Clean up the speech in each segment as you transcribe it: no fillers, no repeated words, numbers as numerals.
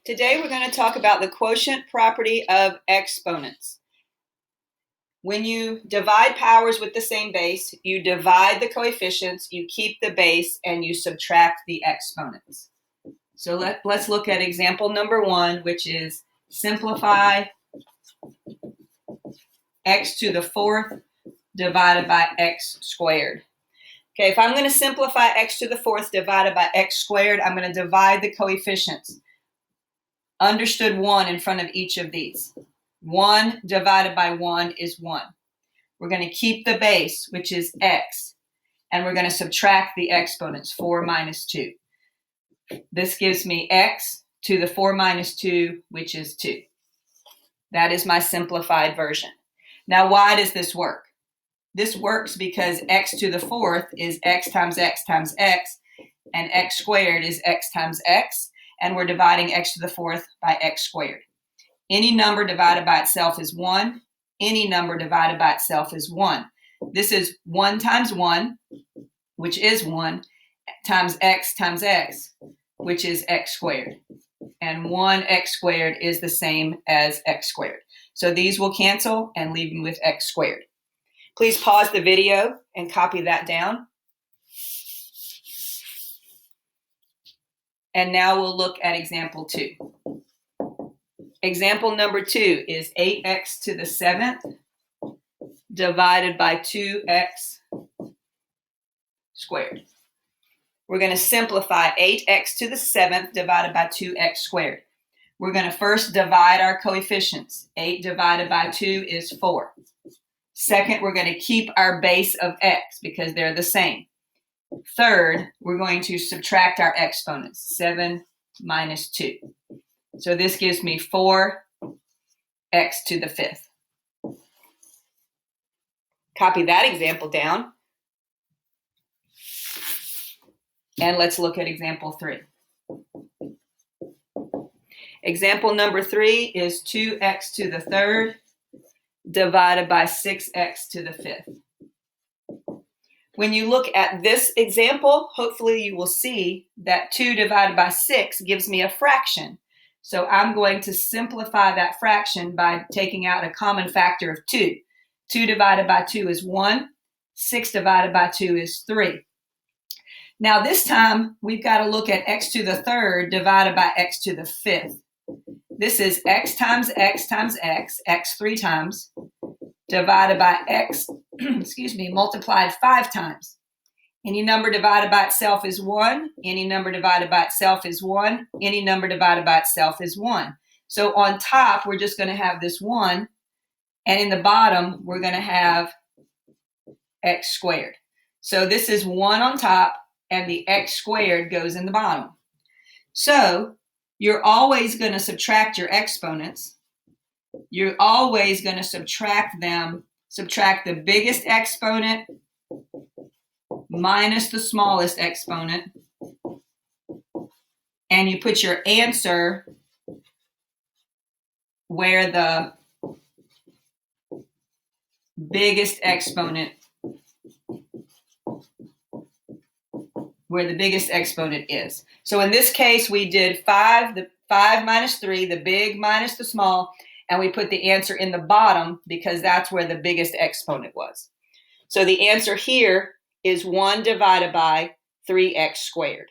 Today we're going to talk about the quotient property of exponents. When you divide powers with the same base, you divide the coefficients, you keep the base, and you subtract the exponents. So let's look at example number 1, which is simplify x to the 4th divided by x squared. Okay, if I'm going to simplify x to the 4th divided by x squared, I'm going to divide the coefficients. Understood 1 in front of each of these. 1 divided by 1 is 1. We're going to keep the base, which is x, and we're going to subtract the exponents, 4 minus 2. This gives me x to the 4 minus 2, which is 2. That is my simplified version. Now, why does this work? This works because x to the 4th is x times x times x, and x squared is x times x, and we're dividing x to the 4th by x squared. Any number divided by itself is 1. Any number divided by itself is 1. This is 1 times 1, which is 1, times x, which is x squared. And 1x squared is the same as x squared. So these will cancel and leave me with x squared. Please pause the video and copy that down. And now we'll look at example 2. Example number 2 is 8x to the 7th divided by 2x squared. We're going to simplify 8x to the 7th divided by 2x squared. We're going to first divide our coefficients. 8 divided by 2 is 4. Second, we're going to keep our base of x because they're the same. Third, we're going to subtract our exponents, 7 minus 2. So this gives me 4x to the 5th. Copy that example down. And let's look at example 3. Example number 3 is 2x to the 3rd divided by 6x to the 5th. When you look at this example, hopefully you will see that 2 divided by 6 gives me a fraction. So I'm going to simplify that fraction by taking out a common factor of 2. 2 divided by 2 is 1. 6 divided by 2 is 3. Now this time we've got to look at x to the 3rd divided by x to the 5th. This is x times x times x 3 times, divided by x, multiplied 5 times. Any number divided by itself is 1. Any number divided by itself is 1. Any number divided by itself is 1. So on top, we're just going to have this 1. And in the bottom, we're going to have x squared. So this is 1 on top, and the x squared goes in the bottom. So you're always going to subtract your exponents. You're always going to subtract the biggest exponent minus the smallest exponent, and you put your answer where the biggest exponent is. So in this case, we did 5 minus 3, the big minus the small, and we put the answer in the bottom because that's where the biggest exponent was. So the answer here is 1 divided by 3x squared.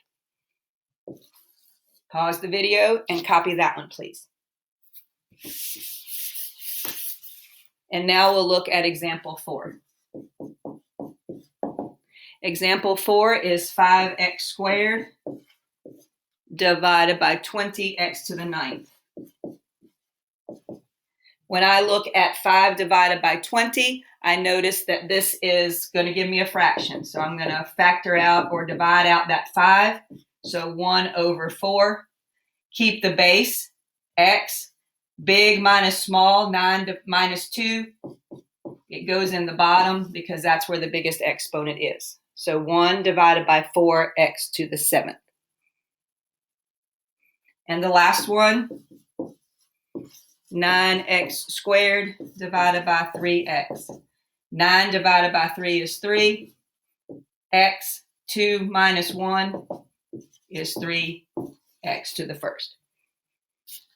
Pause the video and copy that one, please. And now we'll look at example 4. Example 4 is 5x squared divided by 20x to the 9th. When I look at 5 divided by 20, I notice that this is going to give me a fraction. So I'm going to factor out or divide out that 5. So 1 over 4. Keep the base, x. Big minus small, 9 minus 2. It goes in the bottom because that's where the biggest exponent is. So 1 divided by 4x to the 7th. And the last one, 9x squared divided by 3x. 9 divided by 3 is 3. X, 2 minus 1 is 3x to the 1st.